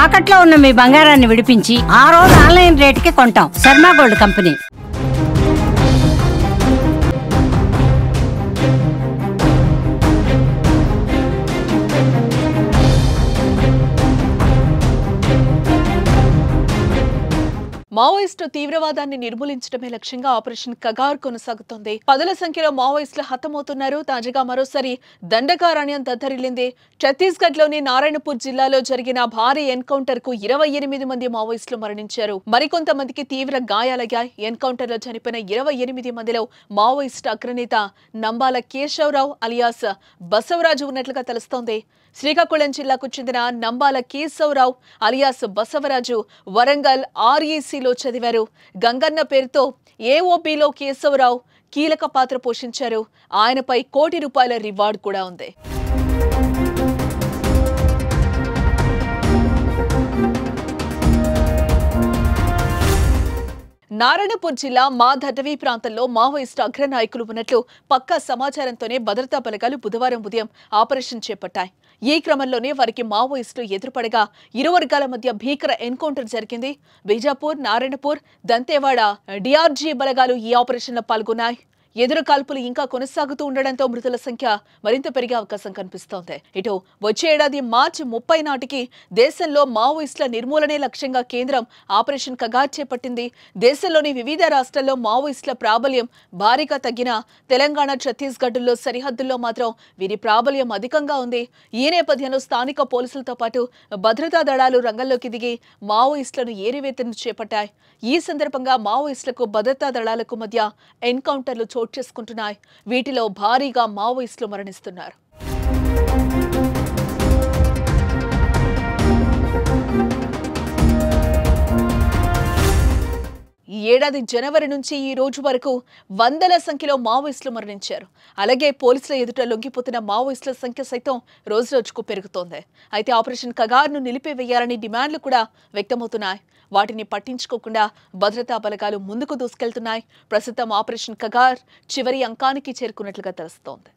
తాకట్లో ఉన్న మీ బంగారాన్ని విడిపించి ఆ రోజు ఆన్లైన్ రేటుకి కొంటాం. Sharma gold company. మావోయిస్టు తీవ్రవాదాన్ని నిర్మూలించడమే లక్ష్యంగా ఆపరేషన్ కగార్ కొనసాగుతోంది. పదుల సంఖ్యలో మావోయిస్టులు హతమవుతున్నారు. తాజాగా మరోసారి దండకారణ్యం దద్దరిల్లింది. ఛత్తీస్గఢ్లోని నారాయణపూర్ జిల్లాలో జరిగిన భారీ ఎన్కౌంటర్ కు 28 మంది మావోయిస్టులు మరణించారు. మరికొంతమందికి తీవ్ర గాయాలయ్యాయి. ఎన్కౌంటర్ లో చనిపోయిన 28 మందిలో మావోయిస్టు అగ్రనేత నంబాల కేశవరావు అలియాస్ బసవరాజు ఉన్నట్లుగా తెలుస్తోంది. శ్రీకాకుళం జిల్లాకు చెందిన నంబాల కేశవరావు అలియాస్ బసవరాజు వరంగల్ ఆర్ఈసీలో చదివారు. గంగన్న పేరుతో ఏఓబీలో కేశవరావు కీలక పాత్ర పోషించారు. ఆయనపై ₹1 కోటి రివార్డు కూడా ఉంది. నారాయణపూర్ జిల్లా మాధటవీ ప్రాంతంలో మావోయిస్టు అగ్రనాయకులు ఉన్నట్లు పక్కా సమాచారంతోనే భద్రతా బలగాలు బుధవారం ఉదయం ఆపరేషన్ చేపట్టాయి. ఈ క్రమంలోనే వారికి మావోయిస్టులు ఎదురుపడగా ఇరు వర్గాల మధ్య భీకర ఎన్కౌంటర్ జరిగింది. బీజాపూర్, నారాయణపూర్, దంతేవాడ డిఆర్జీ బలగాలు ఈ ఆపరేషన్లో పాల్గొన్నాయి. ఎదురు కాల్పులు ఇంకా కొనసాగుతూ ఉండడంతో మృతుల సంఖ్య మరింత పెరిగే అవకాశం కనిపిస్తోంది. ఇటు వచ్చే ఏడాది మార్చి 30 నాటికి దేశంలో మావోయిస్టుల నిర్మూలనే లక్ష్యంగా కేంద్రం ఆపరేషన్ కగార్ చేపట్టింది. దేశంలోని వివిధ రాష్ట్రాల్లో మావోయిస్టుల ప్రాబల్యం భారీగా తగ్గిన తెలంగాణ, ఛత్తీస్గఢ్లో సరిహద్దుల్లో మాత్రం వీరి ప్రాబల్యం అధికంగా ఉంది. ఈ నేపథ్యంలో స్థానిక పోలీసులతో పాటు భద్రతా దళాలు రంగంలోకి దిగి మావోయిస్టులను ఏరివేతను చేపట్టాయి. ఈ సందర్భంగా మావోయిస్టులకు భద్రతా దళాలకు మధ్య ఎన్కౌంటర్లు చోటు చేసుకుంటున్నాయి. వీటిలో భారీగా మావోయిస్టులు మరణిస్తున్నారు. ఈ ఏడాది జనవరి నుంచి ఈ రోజు వరకు వందల సంఖ్యలో మావోయిస్టులు మరణించారు. అలాగే పోలీసుల ఎదుట లొంగిపోతున్న మావోయిస్టుల సంఖ్య సైతం రోజురోజుకు పెరుగుతోంది. అయితే ఆపరేషన్ కగార్ను నిలిపివేయాలని డిమాండ్లు కూడా వ్యక్తమవుతున్నాయి. వాటిని పట్టించుకోకుండా భద్రతా బలగాలు ముందుకు దూసుకెళ్తున్నాయి. ప్రస్తుతం ఆపరేషన్ కగార్ చివరి అంకానికి చేరుకున్నట్లుగా తెలుస్తోంది.